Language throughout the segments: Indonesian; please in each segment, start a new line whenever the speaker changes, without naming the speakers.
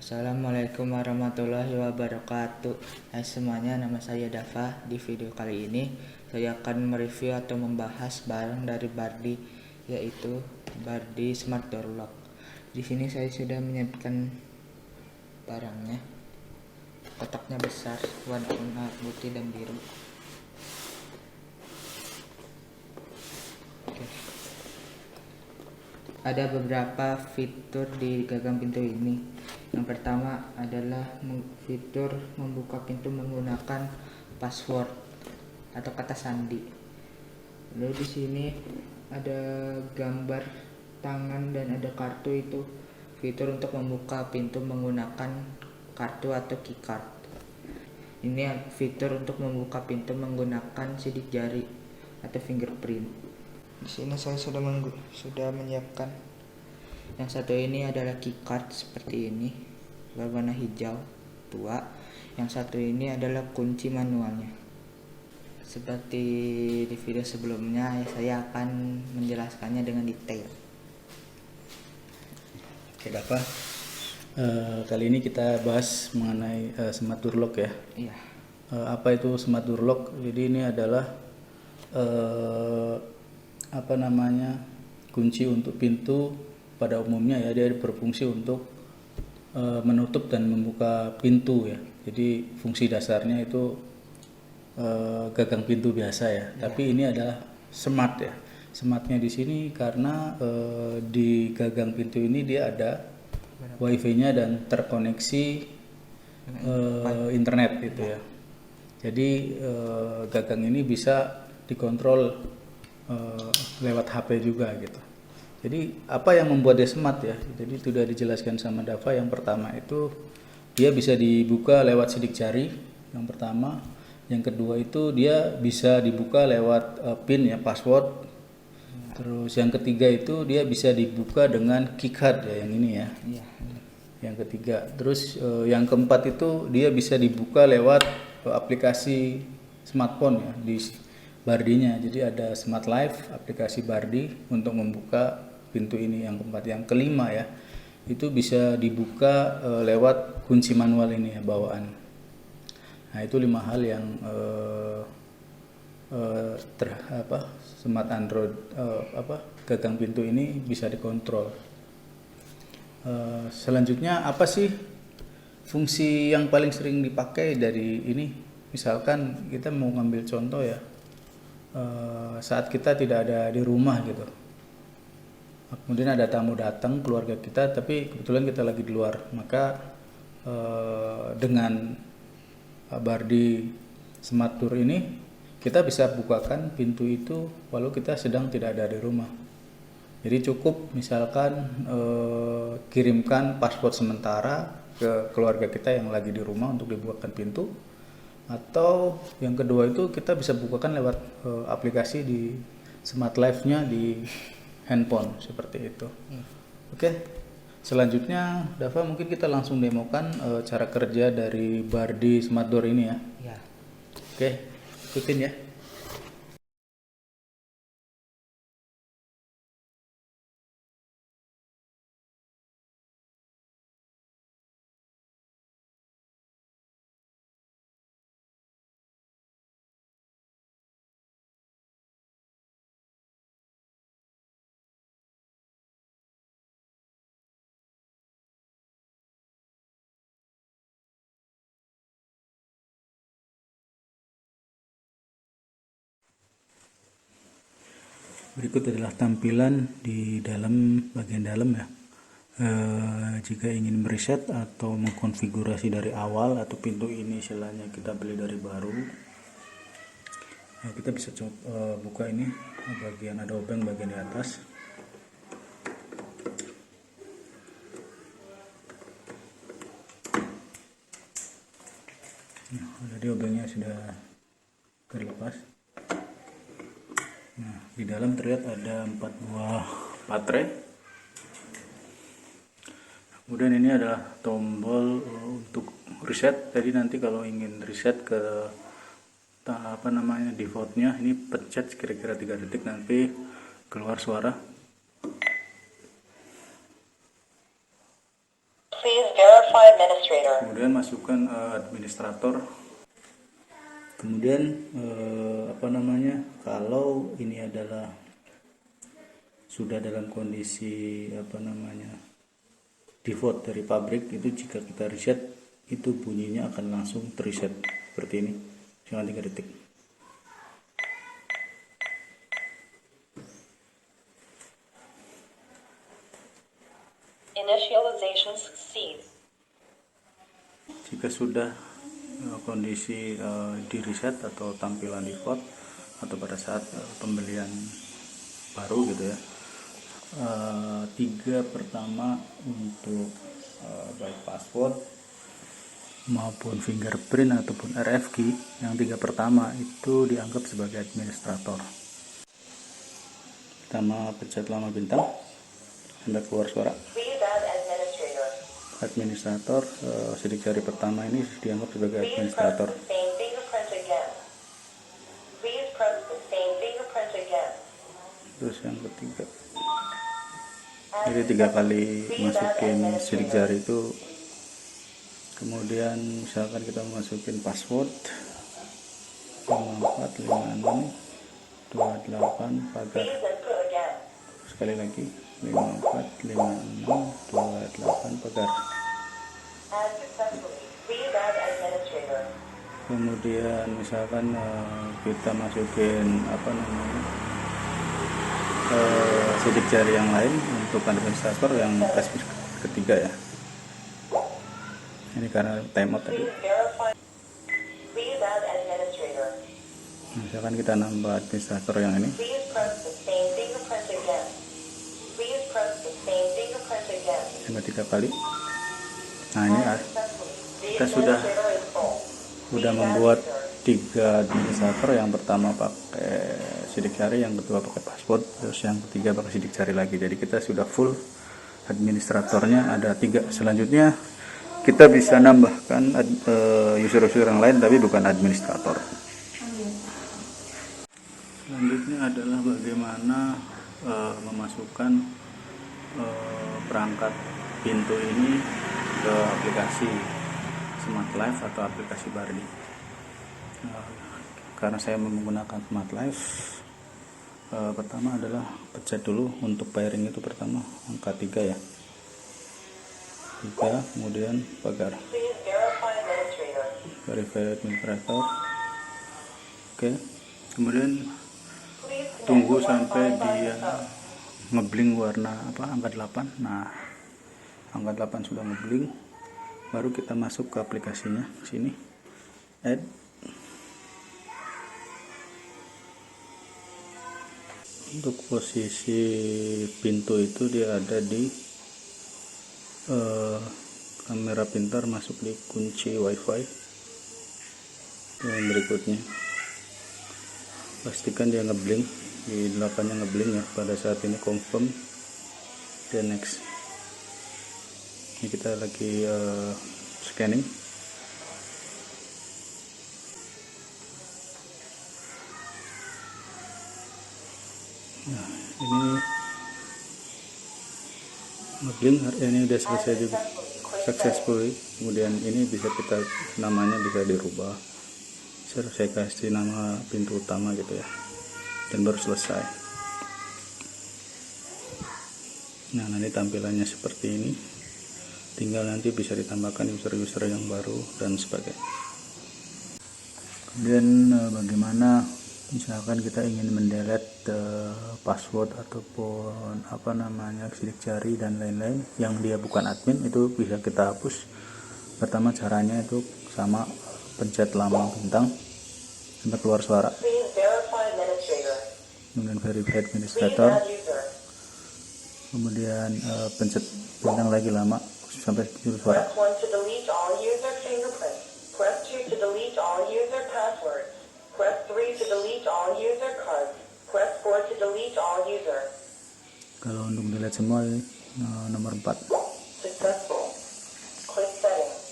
Assalamualaikum warahmatullahi wabarakatuh. Hai semuanya, nama saya Dava. Di video kali ini saya akan mereview atau membahas barang dari Bardi, yaitu Bardi Smart Door Lock. Di sini saya sudah menyiapkan barangnya. Kotaknya besar, warna putih dan biru. Oke. Ada beberapa fitur di gagang pintu ini. Yang pertama adalah fitur membuka pintu menggunakan password atau kata sandi. Lalu di sini ada gambar tangan dan ada kartu, itu fitur untuk membuka pintu menggunakan kartu atau keycard. Ini fitur untuk membuka pintu menggunakan sidik jari atau fingerprint. Di sini saya sudah menyiapkan. Yang satu ini adalah keycard seperti ini, berwarna hijau tua. Yang satu ini adalah kunci manualnya. Seperti di video sebelumnya, saya akan menjelaskannya dengan detail.
Oke, Dava. Kali ini kita bahas mengenai Smart Door Lock ya.
Iya.
Apa itu Smart Door Lock? Jadi ini adalah kunci untuk pintu pada umumnya ya. Dia berfungsi untuk menutup dan membuka pintu ya. Jadi fungsi dasarnya itu gagang pintu biasa ya. Tapi ini adalah smart ya. Smartnya di sini karena di gagang pintu ini dia ada wifi-nya dan terkoneksi internet gitu ya. Jadi gagang ini bisa dikontrol lewat HP juga gitu. Jadi apa yang membuat dia smart ya? Jadi sudah dijelaskan sama Dava. Yang pertama itu dia bisa dibuka lewat sidik jari. Yang pertama, yang kedua itu dia bisa dibuka lewat PIN ya, password. Terus yang ketiga itu dia bisa dibuka dengan keycard ya, yang ini ya.
Iya.
Yang ketiga. Terus yang keempat itu dia bisa dibuka lewat aplikasi smartphone ya di Bardinya. Jadi ada Smart Life, aplikasi Bardi untuk membuka pintu ini. Yang keempat. Yang kelima ya, itu bisa dibuka lewat kunci manual ini ya, bawaan. Nah, itu 5 hal yang Smart Android gagang pintu ini bisa dikontrol. Selanjutnya apa sih fungsi yang paling sering dipakai dari ini? Misalkan kita mau ngambil contoh ya, saat kita tidak ada di rumah gitu, kemudian ada tamu datang, keluarga kita, tapi kebetulan kita lagi di luar, maka dengan Bardi Smart Door ini kita bisa bukakan pintu itu walau kita sedang tidak ada di rumah. Jadi cukup misalkan kirimkan password sementara ke keluarga kita yang lagi di rumah untuk dibukakan pintu, atau yang kedua itu kita bisa bukakan lewat aplikasi di Smart Life-nya di handphone seperti itu. Oke. Selanjutnya Dava, mungkin kita langsung demokan cara kerja dari Bardi Smart Door ini ya.
Iya.
Oke, ikutin ya. Berikut adalah tampilan di bagian dalam ya. Jika ingin mereset atau mengkonfigurasi dari awal, atau pintu ini istilahnya kita beli dari baru, kita bisa buka ini bagian, ada obeng bagian di atas. Jadi obengnya sudah terlepas. Nah, di dalam terlihat ada 4 buah baterai. Kemudian ini adalah tombol untuk reset. Jadi nanti kalau ingin reset ke defaultnya, ini pencet kira-kira 3 detik, nanti keluar suara.
Please verify administrator.
Kemudian masukkan administrator. Kemudian kalau ini adalah sudah dalam kondisi default dari pabrik, itu jika kita reset itu bunyinya akan langsung reset seperti ini, cuma 3 detik.
Initialization succeeds.
Jika sudah kondisi di reset atau tampilan default atau pada saat pembelian baru gitu ya, 3 pertama untuk baik password maupun fingerprint ataupun RF key, yang 3 pertama itu dianggap sebagai administrator. Pertama pencet lama bintang sampai keluar suara.
Please add administrator.
Administrator, sidik jari pertama ini dianggap sebagai
Please press
administrator.
the same fingerprint again. Please press the same fingerprint again.
Terus yang ketiga, jadi 3 kali masukin sidik jari itu. Kemudian misalkan kita masukin password 545628 pagar.
Please input again.
Sekali lagi 545628 pagar.
Add successfully. Please add administrator.
Kemudian misalkan kita masukin sidik jari yang lain untuk administrator yang tes ketiga ya. Ini karena timeout tadi.
Please verify. Please add administrator.
Misalkan kita nambah administrator yang ini,
Please press the same fingerprint again. Please press the same fingerprint again.
yang 3 kali. Nah ini
Add successfully. The
kita sudah
administrator is full.
sudah membuat 3 administrator. Yang pertama pakai sidik jari, yang kedua pakai password, terus yang ketiga pakai sidik jari lagi. Jadi kita sudah full administratornya ada 3. Selanjutnya kita bisa nambahkan user-user yang lain tapi bukan administrator. Selanjutnya adalah bagaimana memasukkan perangkat pintu ini ke aplikasi Smart Life atau aplikasi Bardi. Karena saya menggunakan Smart Life, pertama adalah pencet dulu untuk pairing itu, pertama angka 3 ya, 3, kemudian pagar,
Please verify administrator.
verify administrator. Oke, kemudian
Please connect
tunggu
to
sampai
Wi-Fi by
dia
yourself.
ngeblink warna angka 8. Nah, angka 8 sudah ngeblink, baru kita masuk ke aplikasinya. Sini add, untuk posisi pintu itu dia ada di kamera pintar, masuk di kunci wifi. Yang berikutnya pastikan dia ngeblink, di 8 nya ngeblink ya pada saat ini, confirm dan next. Ini kita lagi scanning. Nah, ini ngeblink, ini udah selesai juga, successfully. Kemudian ini bisa kita, namanya bisa dirubah. Saya kasih nama pintu utama gitu ya, dan baru selesai. Nah, nanti tampilannya seperti ini, tinggal nanti bisa ditambahkan user-user yang baru dan sebagainya. Kemudian bagaimana misalkan kita ingin mendelete password ataupun sidik jari dan lain-lain yang dia bukan admin, itu bisa kita hapus. Pertama caranya itu sama, pencet lambang bintang sampai keluar suara,
Please verify administrator.
kemudian verify
Please
administrator,
add user.
kemudian pencet bintang lagi lama sampai keluar suara.
Press 1 to delete all user fingerprints. Press 2 to delete all user passwords. Press 3 to delete all user cards. Press 4 to delete all user.
Kalau untuk delete semua nomor 4.
Successful. Click settings.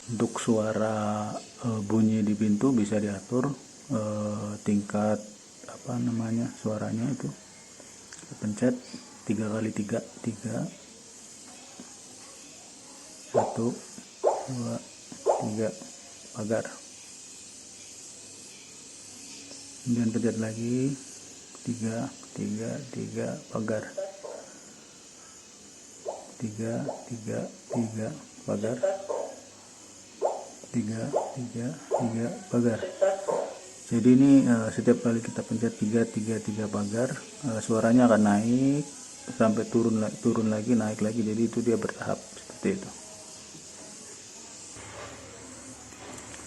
Untuk suara bunyi di pintu bisa diatur tingkat suaranya itu. Kita pencet 3 kali 3, 3. 1, 2, 3 pagar. Kemudian pencet lagi 3 pagar. 3 pagar. 3 pagar. Jadi ini setiap kali kita pencet 3 pagar, suaranya akan naik sampai turun lagi, naik lagi. Jadi itu dia bertahap seperti itu.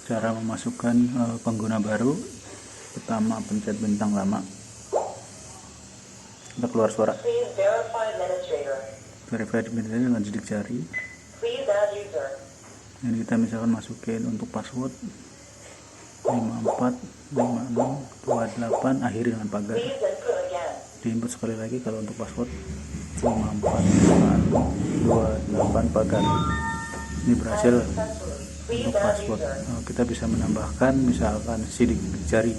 Cara memasukkan pengguna baru, pertama pencet bintang lama, kita keluar suara,
Please verify administrator.
verify administrator dengan sidik jari.
Please add user.
Dan kita misalkan masukin untuk password 545628, akhiri dengan pagar.
Please input again.
Diinput sekali lagi kalau untuk password 545628 pagar. Ini berhasil
Please
untuk
add
password.
user.
Kita bisa menambahkan misalkan sidik jari,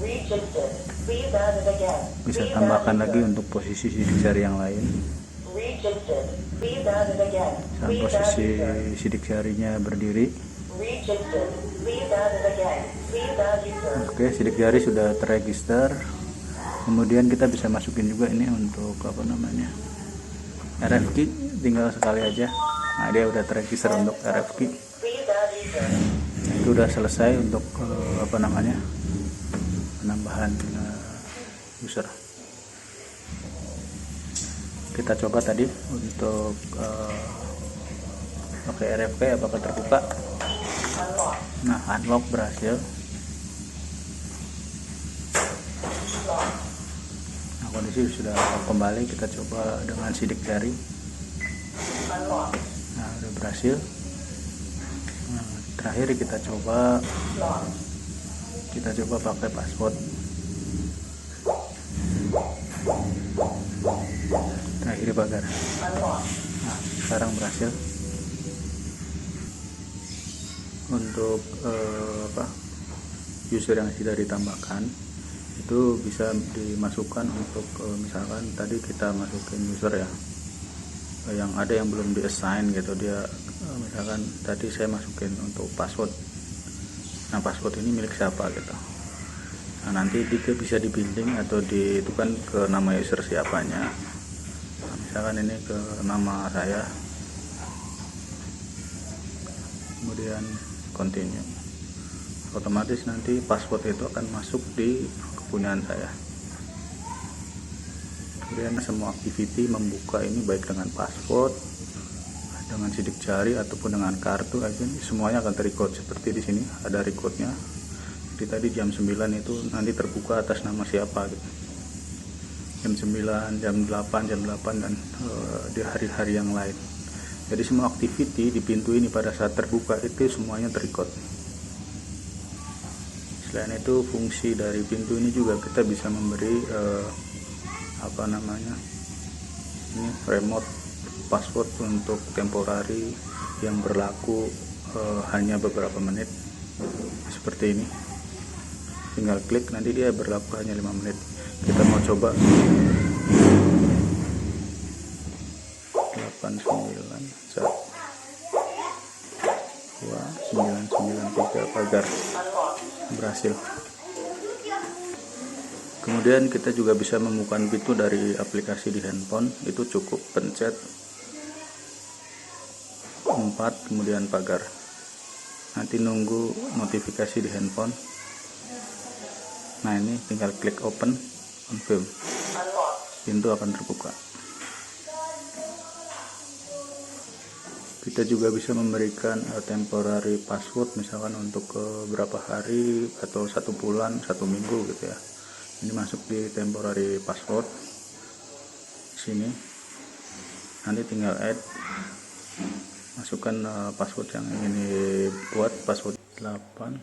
Registered. Please add it again.
bisa
Please
tambahkan
add
lagi
user.
untuk posisi sidik jari yang lain.
Registered. Please add it again.
Saat
Please add
posisi
user.
sidik jarinya berdiri.
Registered. Please add it again. Please add user.
Oke, sidik jari sudah terregister. Kemudian kita bisa masukin juga ini untuk apa namanya, RF key, tinggal sekali aja. Nah, dia udah terregister untuk RF key.
Please add user.
Itu udah selesai untuk apa namanya, penambahan user. Kita coba tadi untuk pakai RFK apakah terbuka.
Unlock.
Nah, unlock berhasil. Nah, kondisi sudah kembali. Kita coba dengan sidik jari.
Unlock.
Nah, udah berhasil. Nah, terakhir kita coba
Lock.
pakai password. Akhiri pagar.
Unlock.
Nah, sekarang berhasil. Untuk user yang sudah ditambahkan itu bisa dimasukkan untuk misalkan tadi kita masukin user ya, yang ada yang belum di-assign gitu, dia misalkan tadi saya masukin untuk password. Nah, password ini milik siapa gitu. Nah, nanti dia bisa dibinding atau ditentukan ke nama user siapanya. Nah, misalkan ini ke nama saya, kemudian continue, otomatis nanti password itu akan masuk di kepunyaan saya. Kemudian semua activity membuka ini baik dengan password, dengan sidik jari ataupun dengan kartu aja, semuanya akan terrecord seperti di sini ada recordnya. Jadi tadi jam 9 itu nanti terbuka atas nama siapa gitu. Jam 9, jam 8 dan di hari-hari yang lain. Jadi semua activity di pintu ini pada saat terbuka itu semuanya terrecord. Selain itu, fungsi dari pintu ini juga kita bisa memberi apa namanya, ini remote password untuk temporary yang berlaku hanya beberapa menit, seperti ini. Tinggal klik, nanti dia berlaku hanya 5 menit. Kita mau coba 8993 pagar. Berhasil. Kemudian kita juga bisa membuka pintu dari aplikasi di handphone. Itu cukup pencet 4 kemudian pagar. Nanti nunggu notifikasi di handphone. Nah, ini tinggal klik open, confirm, pintu akan terbuka. Kita juga bisa memberikan temporary password, misalkan untuk beberapa hari atau 1 bulan, 1 minggu gitu ya. Ini masuk di temporary password sini. Nanti tinggal add, masukkan password yang ingin dibuat, password 87,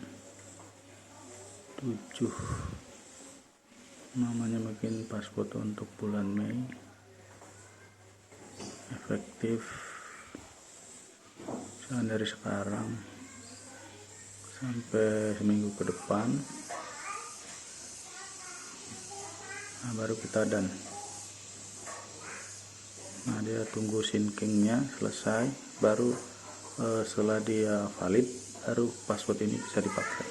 namanya mungkin password untuk bulan Mei, efektif dari sekarang sampai seminggu ke depan. Nah, baru kita done. Nah, dia tunggu syncingnya selesai, baru setelah dia valid, baru password ini bisa dipakai.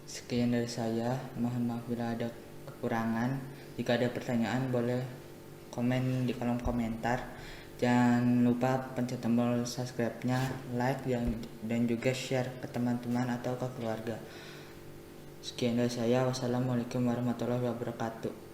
Sekian dari saya, mohon maaf bila ada kekurangan. Jika ada pertanyaan boleh komen di kolom komentar. Jangan lupa pencet tombol subscribe-nya, like, dan juga share ke teman-teman atau ke keluarga. Sekian dari saya, wassalamualaikum warahmatullahi wabarakatuh.